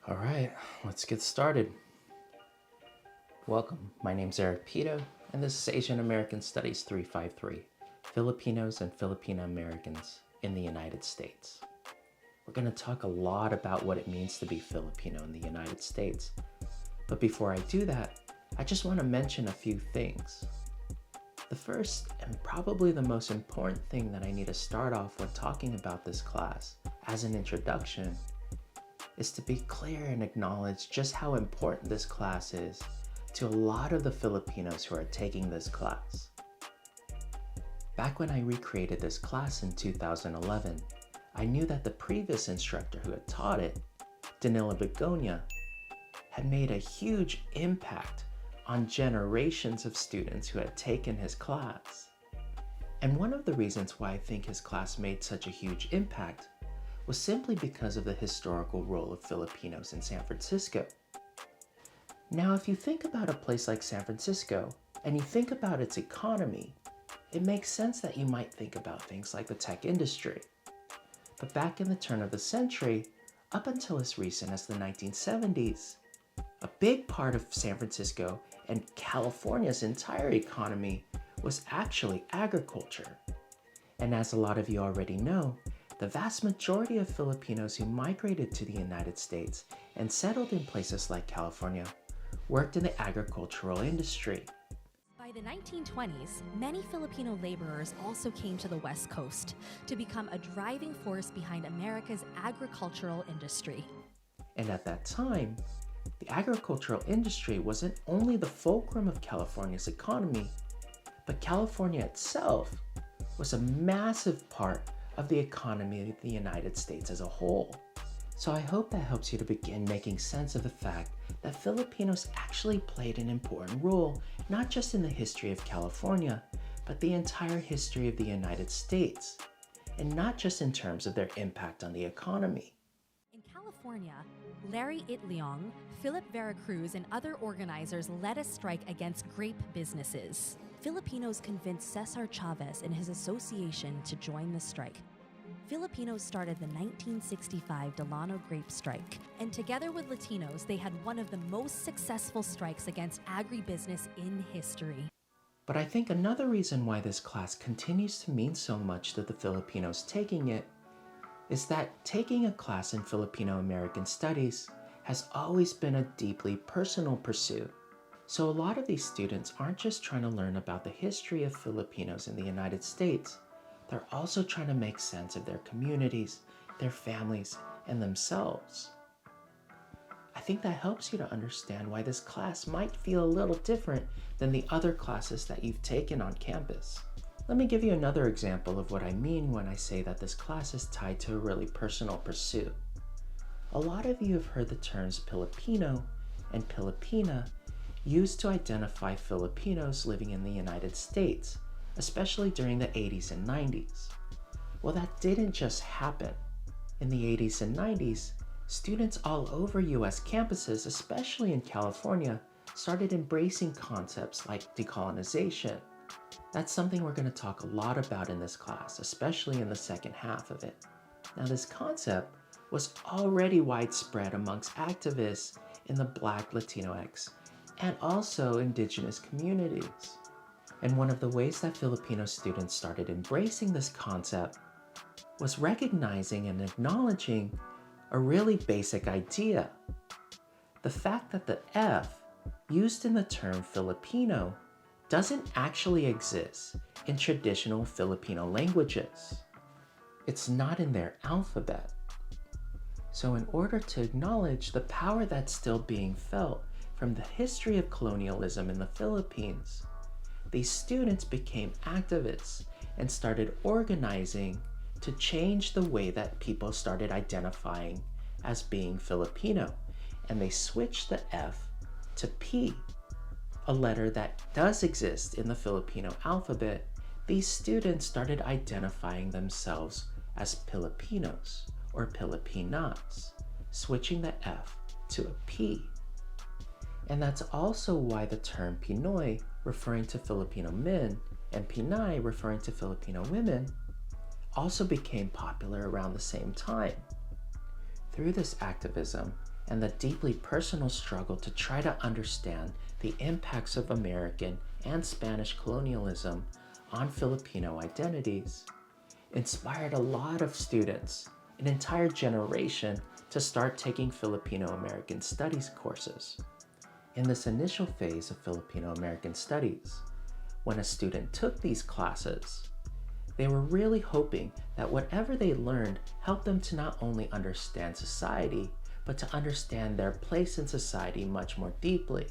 All right, let's get started. Welcome, my name's Eric Pito, and this is Asian American Studies 353, Filipinos and Filipino Americans in the United States. We're going to talk a lot about what it means to be Filipino in the United States. But before I do that, I just want to mention a few things. The first, and probably the most important thing that I need to start off when talking about this class as an introduction is to be clear and acknowledge just how important this class is to a lot of the Filipinos who are taking this class. Back when I recreated this class in 2011, I knew that the previous instructor who had taught it, Danila Begonia, had made a huge impact on generations of students who had taken his class. And one of the reasons why I think his class made such a huge impact was simply because of the historical role of Filipinos in San Francisco. Now, if you think about a place like San Francisco and you think about its economy, it makes sense that you might think about things like the tech industry. But back in the turn of the century, up until as recent as the 1970s, a big part of San Francisco and California's entire economy was actually agriculture. And as a lot of you already know, the vast majority of Filipinos who migrated to the United States and settled in places like California worked in the agricultural industry. By the 1920s, many Filipino laborers also came to the West Coast to become a driving force behind America's agricultural industry. And at that time, the agricultural industry wasn't only the fulcrum of California's economy, but California itself was a massive part of the economy of the United States as a whole. So I hope that helps you to begin making sense of the fact that Filipinos actually played an important role, not just in the history of California, but the entire history of the United States, and not just in terms of their impact on the economy. In California, Larry Itliong, Philip Veracruz, and other organizers led a strike against grape businesses. Filipinos convinced Cesar Chavez and his association to join the strike. Filipinos started the 1965 Delano Grape Strike, and together with Latinos, they had one of the most successful strikes against agribusiness in history. But I think another reason why this class continues to mean so much to the Filipinos taking it is that taking a class in Filipino American Studies has always been a deeply personal pursuit. So a lot of these students aren't just trying to learn about the history of Filipinos in the United States, they're also trying to make sense of their communities, their families, and themselves. I think that helps you to understand why this class might feel a little different than the other classes that you've taken on campus. Let me give you another example of what I mean when I say that this class is tied to a really personal pursuit. A lot of you have heard the terms Filipino and Filipina used to identify Filipinos living in the United States, especially during the 80s and 90s. Well, that didn't just happen. In the 80s and 90s, students all over US campuses, especially in California, started embracing concepts like decolonization. That's something we're going to talk a lot about in this class, especially in the second half of it. Now, this concept was already widespread amongst activists in the Black, Latinx, and also indigenous communities. And one of the ways that Filipino students started embracing this concept was recognizing and acknowledging a really basic idea. The fact that the F used in the term Filipino doesn't actually exist in traditional Filipino languages. It's not in their alphabet. So in order to acknowledge the power that's still being felt from the history of colonialism in the Philippines, these students became activists and started organizing to change the way that people started identifying as being Filipino. And they switched the F to P, a letter that does exist in the Filipino alphabet. These students started identifying themselves as Filipinos or Filipinas, switching the F to a P. And that's also why the term Pinoy, referring to Filipino men, and Pinay, referring to Filipino women, also became popular around the same time. Through this activism and the deeply personal struggle to try to understand the impacts of American and Spanish colonialism on Filipino identities inspired a lot of students, an entire generation, to start taking Filipino American studies courses. In this initial phase of Filipino American studies, when a student took these classes, they were really hoping that whatever they learned helped them to not only understand society, but to understand their place in society much more deeply.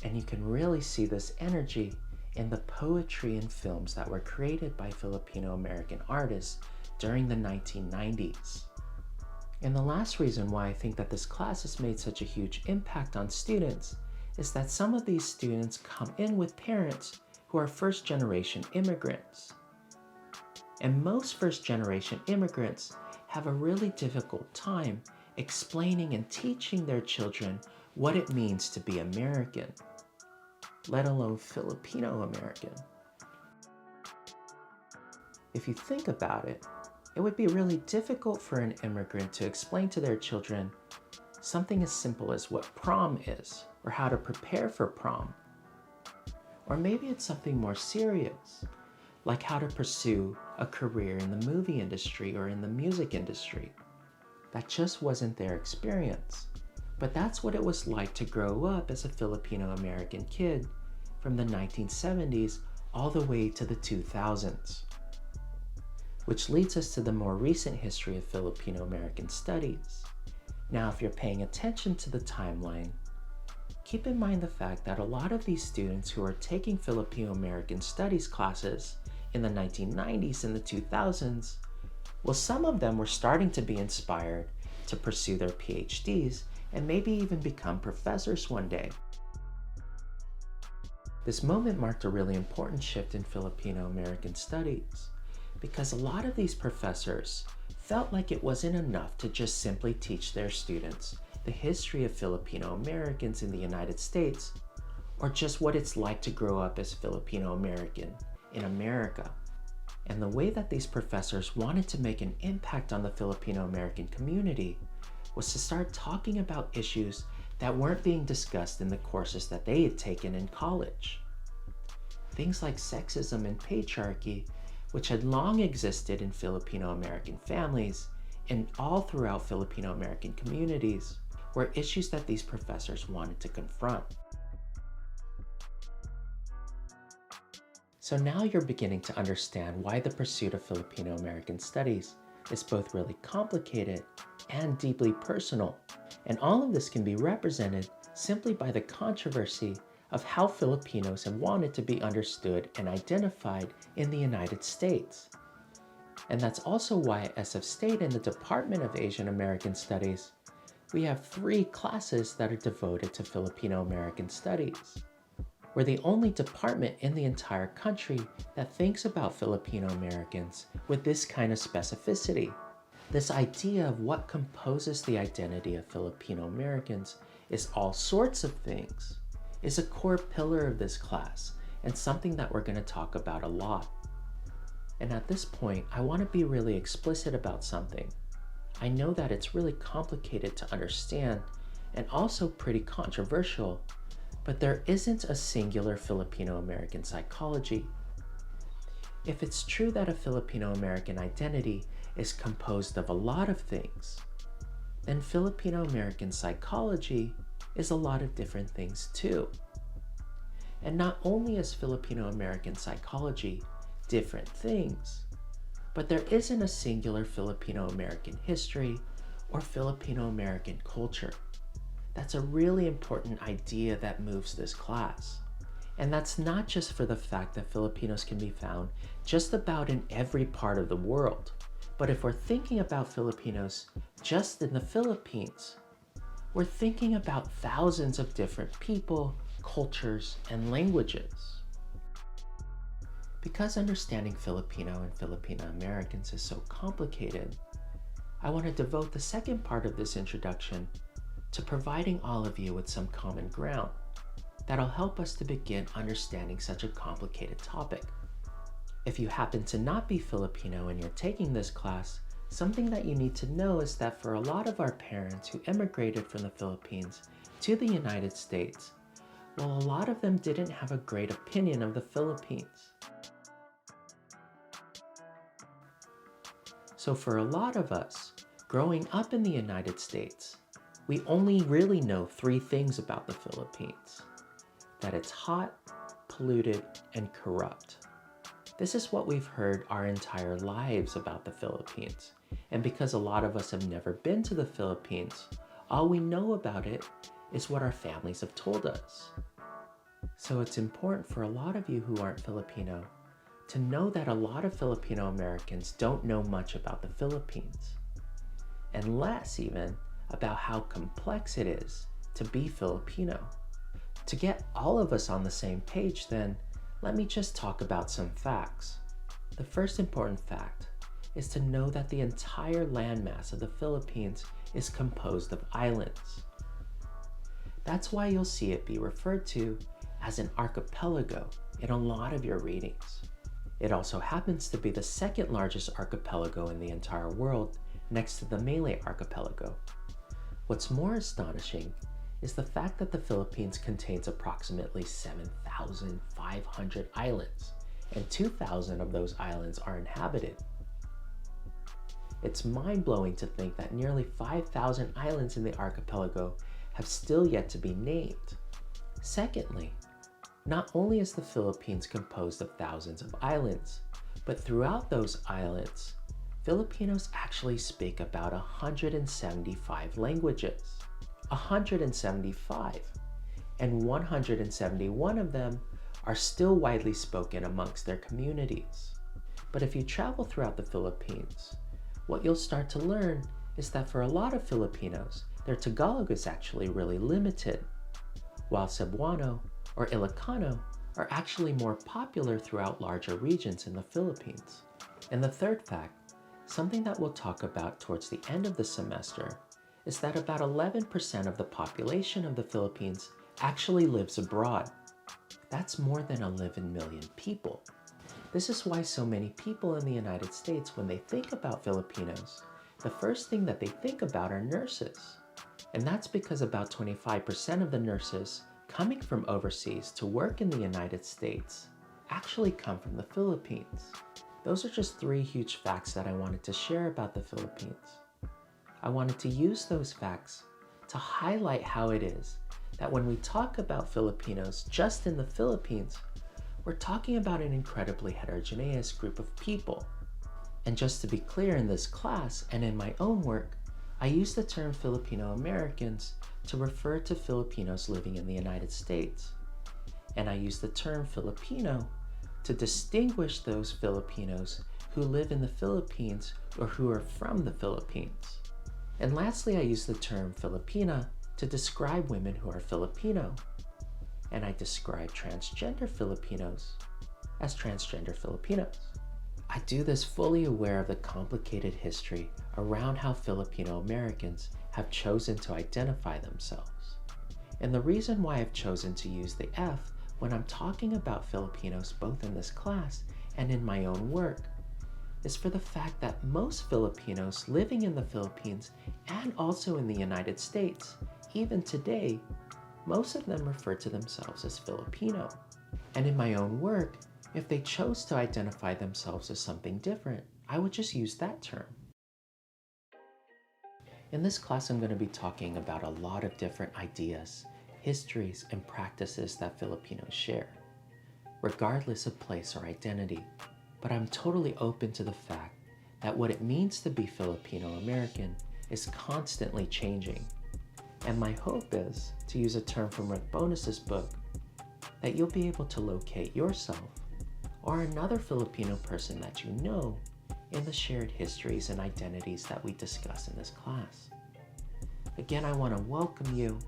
And you can really see this energy in the poetry and films that were created by Filipino American artists during the 1990s. And the last reason why I think that this class has made such a huge impact on students is that some of these students come in with parents who are first-generation immigrants. And most first-generation immigrants have a really difficult time explaining and teaching their children what it means to be American, let alone Filipino American. If you think about it, it would be really difficult for an immigrant to explain to their children something as simple as what prom is, or how to prepare for prom. Or maybe it's something more serious, like how to pursue a career in the movie industry or in the music industry. That just wasn't their experience. But that's what it was like to grow up as a Filipino American kid from the 1970s all the way to the 2000s. Which leads us to the more recent history of Filipino American studies. Now, if you're paying attention to the timeline, keep in mind the fact that a lot of these students who are taking Filipino American studies classes in the 1990s and the 2000s, well, some of them were starting to be inspired to pursue their PhDs and maybe even become professors one day. This moment marked a really important shift in Filipino American studies because a lot of these professors felt like it wasn't enough to just simply teach their students the history of Filipino Americans in the United States, or just what it's like to grow up as Filipino American in America. And the way that these professors wanted to make an impact on the Filipino American community was to start talking about issues that weren't being discussed in the courses that they had taken in college. Things like sexism and patriarchy, which had long existed in Filipino American families and all throughout Filipino American communities, were issues that these professors wanted to confront. So now you're beginning to understand why the pursuit of Filipino American studies is both really complicated and deeply personal. And all of this can be represented simply by the controversy of how Filipinos have wanted to be understood and identified in the United States. And that's also why at SF State in the Department of Asian American Studies, we have 3 classes that are devoted to Filipino American Studies. We're the only department in the entire country that thinks about Filipino Americans with this kind of specificity. This idea of what composes the identity of Filipino Americans is all sorts of things, is a core pillar of this class and something that we're going to talk about a lot. And at this point, I want to be really explicit about something. I know that it's really complicated to understand and also pretty controversial, but there isn't a singular Filipino American psychology. If it's true that a Filipino American identity is composed of a lot of things, then Filipino American psychology is a lot of different things too. And not only is Filipino American psychology different things, but there isn't a singular Filipino American history or Filipino American culture. That's a really important idea that moves this class. And that's not just for the fact that Filipinos can be found just about in every part of the world, but if we're thinking about Filipinos just in the Philippines, we're thinking about thousands of different people, cultures, and languages. Because understanding Filipino and Filipino Americans is so complicated, I want to devote the second part of this introduction to providing all of you with some common ground that'll help us to begin understanding such a complicated topic. If you happen to not be Filipino and you're taking this class, Something that you need to know is that for a lot of our parents who immigrated from the Philippines to the United States, well, a lot of them didn't have a great opinion of the Philippines. So for a lot of us, growing up in the United States, we only really know 3 things about the Philippines: that it's hot, polluted, and corrupt. This is what we've heard our entire lives about the Philippines. And because a lot of us have never been to the Philippines, all we know about it is what our families have told us. So it's important for a lot of you who aren't Filipino to know that a lot of Filipino Americans don't know much about the Philippines, and less even about how complex it is to be Filipino. To get all of us on the same page, then, let me just talk about some facts. The first important fact is to know that the entire landmass of the Philippines is composed of islands. That's why you'll see it be referred to as an archipelago in a lot of your readings. It also happens to be the second largest archipelago in the entire world, next to the Malay archipelago. What's more astonishing is the fact that the Philippines contains approximately 7,500 islands, and 2,000 of those islands are inhabited. It's mind-blowing to think that nearly 5,000 islands in the archipelago have still yet to be named. Secondly, not only is the Philippines composed of thousands of islands, but throughout those islands, Filipinos actually speak about 175 languages. 175, and 171 of them are still widely spoken amongst their communities. But if you travel throughout the Philippines, what you'll start to learn is that for a lot of Filipinos, their Tagalog is actually really limited, while Cebuano or Ilocano are actually more popular throughout larger regions in the Philippines. And the third fact, something that we'll talk about towards the end of the semester, is that about 11% of the population of the Philippines actually lives abroad. That's more than 11 million people. This is why so many people in the United States, when they think about Filipinos, the first thing that they think about are nurses. And that's because about 25% of the nurses coming from overseas to work in the United States actually come from the Philippines. Those are just 3 huge facts that I wanted to share about the Philippines. I wanted to use those facts to highlight how it is that when we talk about Filipinos just in the Philippines, we're talking about an incredibly heterogeneous group of people. And just to be clear, in this class and in my own work, I use the term Filipino Americans to refer to Filipinos living in the United States. And I use the term Filipino to distinguish those Filipinos who live in the Philippines or who are from the Philippines. And lastly, I use the term Filipina to describe women who are Filipino. And I describe transgender Filipinos as transgender Filipinos. I do this fully aware of the complicated history around how Filipino Americans have chosen to identify themselves. And the reason why I've chosen to use the F when I'm talking about Filipinos both in this class and in my own work is for the fact that most Filipinos living in the Philippines and also in the United States, even today, most of them refer to themselves as Filipino. And in my own work, if they chose to identify themselves as something different, I would just use that term. In this class, I'm going to be talking about a lot of different ideas, histories, and practices that Filipinos share, regardless of place or identity. But I'm totally open to the fact that what it means to be Filipino American is constantly changing. And my hope is, to use a term from Rick Bonus's book, that you'll be able to locate yourself or another Filipino person that you know in the shared histories and identities that we discuss in this class. Again, I want to welcome you.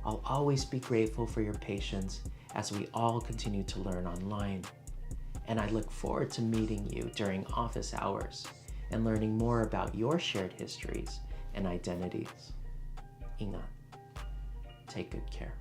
I'll always be grateful for your patience as we all continue to learn online. And I look forward to meeting you during office hours and learning more about your shared histories and identities. Ingat. Take good care.